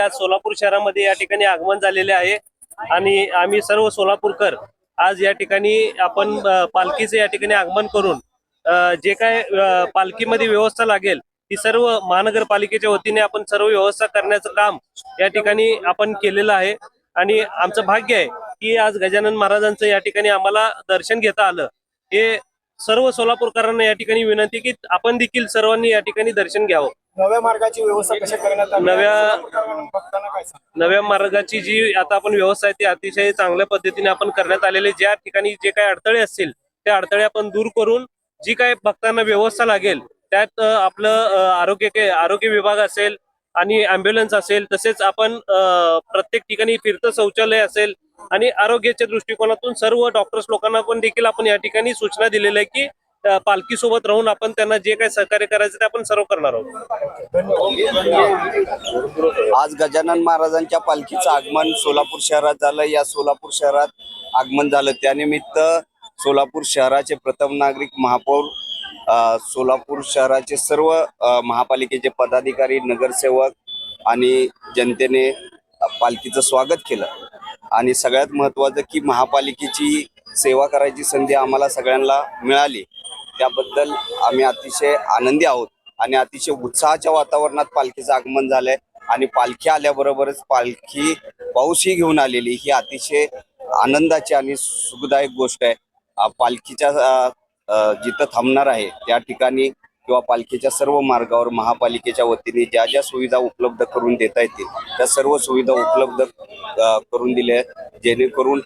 आज सोलापूर शहरामध्ये या ठिकाणी आगमन झालेले आहे आणि आम्ही सर्व सोलापूरकर आज या ठिकाणी आपण पालखीचे या ठिकाणी आगमन करून जे काय पालखीमध्ये व्यवस्था लागेल ती सर्व महानगरपालिकेच्या वतीने आपण सर्व व्यवस्था करण्याचं काम या ठिकाणी आपण केलेलं आहे आणि आमचं भाग्य आहे की आज गजानन महाराजांचं या ठिकाणी आम्हाला दर्शन घेता आलं। हे सर्व सोलापूरकरांना या ठिकाणी विनंती की आपण देखील सर्वांनी या ठिकाणी दर्शन घ्यावं। नव्या मार्गाची व्यवस्था कशी करण्यात आली? नव्या मार्गाची जी आता आपण व्यवस्था आहे ती अतिशय चांगल्या पद्धतीने आपण करण्यात आलेले। ज्या ठिकाणी जे काही अडथळे असतील त्या अडथळे आपण दूर करून जी काही भक्तांना व्यवस्था लागेल त्यात आपलं आरोग्य विभाग असेल आणि ॲम्ब्युलन्स असेल, तसेच आपण प्रत्येक ठिकाणी फिरतं शौचालय असेल आणि आरोग्याच्या दृष्टिकोनातून सर्व डॉक्टर्स लोकांना पण देखील आपण या ठिकाणी सूचना दिलेल्या आहे की पालखी सोबत राहून आपण त्यांना जे काही सहकार्य करायचं ते आपण सर्व करणार आहोत। आज गजानन महाराजांच्या पालखीचं आगमन सोलापूर शहरात झालं। या सोलापूर शहरात आगमन झालं त्यानिमित्त सोलापूर शहराचे प्रथम नागरिक महापौर, सोलापूर शहराचे सर्व महापालिकेचे पदाधिकारी, नगरसेवक आणि जनतेने पालखीचं स्वागत केलं आणि सगळ्यात महत्त्वाचं की महापालिकेची सेवा करायची संधी आम्हाला सगळ्यांना मिळाली, त्याबद्दल आम्ही अतिशय आनंदी आहोत आणि अतिशय उत्साहाच्या वातावरणात पालखीचं आगमन झालंय आणि पालखी आल्याबरोबरच पालखी पाऊसही घेऊन आलेली ही अतिशय आनंदाची आणि सुखदायक गोष्ट आहे। पालखीच्या जिथं थांबणार आहे त्या ठिकाणी किंवा पालखीच्या सर्व मार्गावर महापालिकेच्या वतीने ज्या ज्या सुविधा उपलब्ध करून देता येतील त्या सर्व सुविधा उपलब्ध करून दिल्या जेणेकरून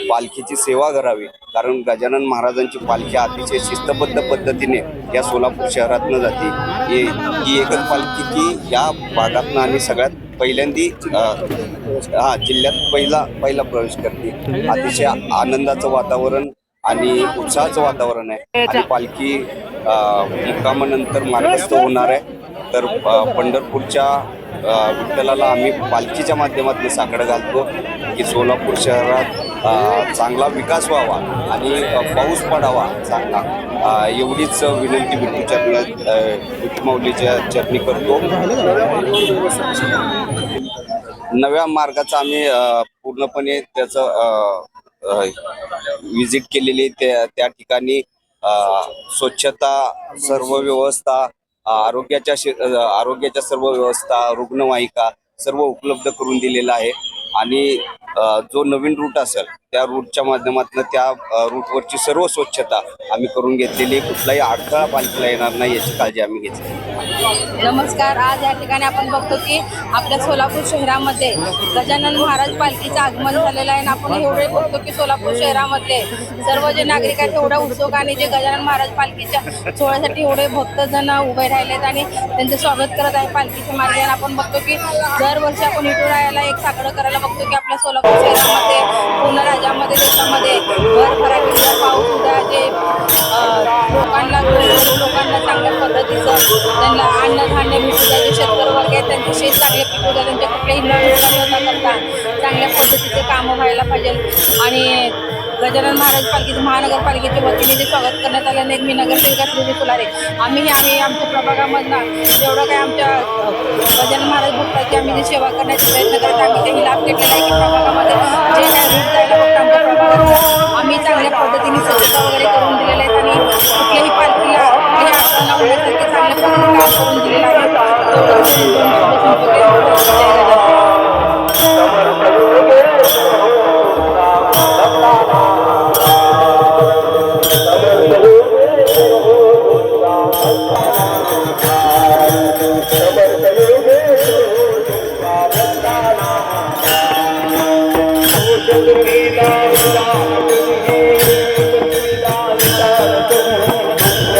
पालखीची सेवा करावी, कारण गजानन महाराजांची पालखी अतिशय शिस्तबद्ध पद्धतीने या सोलापूर शहरातनं जाते। ही एकच पालखी की या भागातनं आणि सगळ्यात पहिल्यांदी जिल्ह्यात पहिला प्रवेश करते। अतिशय आनंदाचं वातावरण आणि उत्साहाचं वातावरण आहे आणि पालखी मुक्कामानंतर मार्गस्थ होणार आहे। तर पंढरपूरच्या विठ्ठलाला आम्ही पालखीच्या माध्यमातून साकडं घालतो की सोलापूर शहरात चांगला विकास व्हावा आणि पाऊस पडावा चांगला, एवढीच विनंती विठू माऊलीच्या चरणी करतो। नव्या मार्गाचा आम्ही पूर्णपणे त्याचं विजिट केलेली, त्या ठिकाणी स्वच्छता, सर्व व्यवस्था, आरोग्याच्या सर्व व्यवस्था, रुग्णवाहिका सर्व उपलब्ध करून दिलेला आहे आणि जो नवीन रूट असेल त्या रूटच्या माध्यमातून त्या रूटवरची सर्व स्वच्छता आम्ही करून घेतलेली, कुठलाही अडथळा पालखीला येणार नाही याची काळजी आम्ही घेतली। नमस्कार, आज या ठिकाणी आपण बघतो की आपल्या सोलापूर शहरामध्ये गजानन महाराज पालखीचं आगमन झालेलं आहे आणि आपण एवढे बघतो की सोलापूर शहरामध्ये सर्व जे नागरिक आहेत एवढ्या उत्सुक आणि जे गजानन महाराज पालखीच्या सोहळ्यासाठी एवढे भक्तजण उभे राहिलेत आणि त्यांचे स्वागत करत आहे पालखीच्या मार्गे। आणि आपण बघतो की दरवर्षी आपण विठुरायाला एक साकडं करायला बघतो की आपल्या सोलापूर शहरामध्ये, पूर्ण राज्यामध्ये, देशामध्ये भरभराटीचा पाऊस उद्या जे लोकांना चांगल्या पद्धतीचं त्यांना अन्नधान्य भेटू द्या, जे शेतकरी वर्ग आहेत त्यांचे शेत चांगले पिकू द्या, त्यांच्या कुठल्याही न करता चांगल्या पद्धतीचे कामं व्हायला पाहिजे। आणि गजानन महाराज पालखीचं महानगरपालिकेच्या वतीने जे स्वागत करण्यात आलं आणि मी नगरसेविका श्री फुलारे आम्ही आमच्या प्रभागामधनं जेवढं काय आमच्या गजानन महाराज भक्ताची आम्ही जी सेवा करण्याचा प्रयत्न करत आम्ही तेही लाभ घेतलेला आहे की प्रभागामध्ये जे काय रूट जायला बघतो आमच्या प्रभागात आम्ही चांगल्या पद्धतीने स्वच्छता वगैरे करून दिलेल्या आहेत आणि कुठल्याही पालखीला कुठल्याही अडचण होण्यासाठी चांगल्या पद्धतीने काम करून दिलेलं आहे।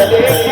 Thank you.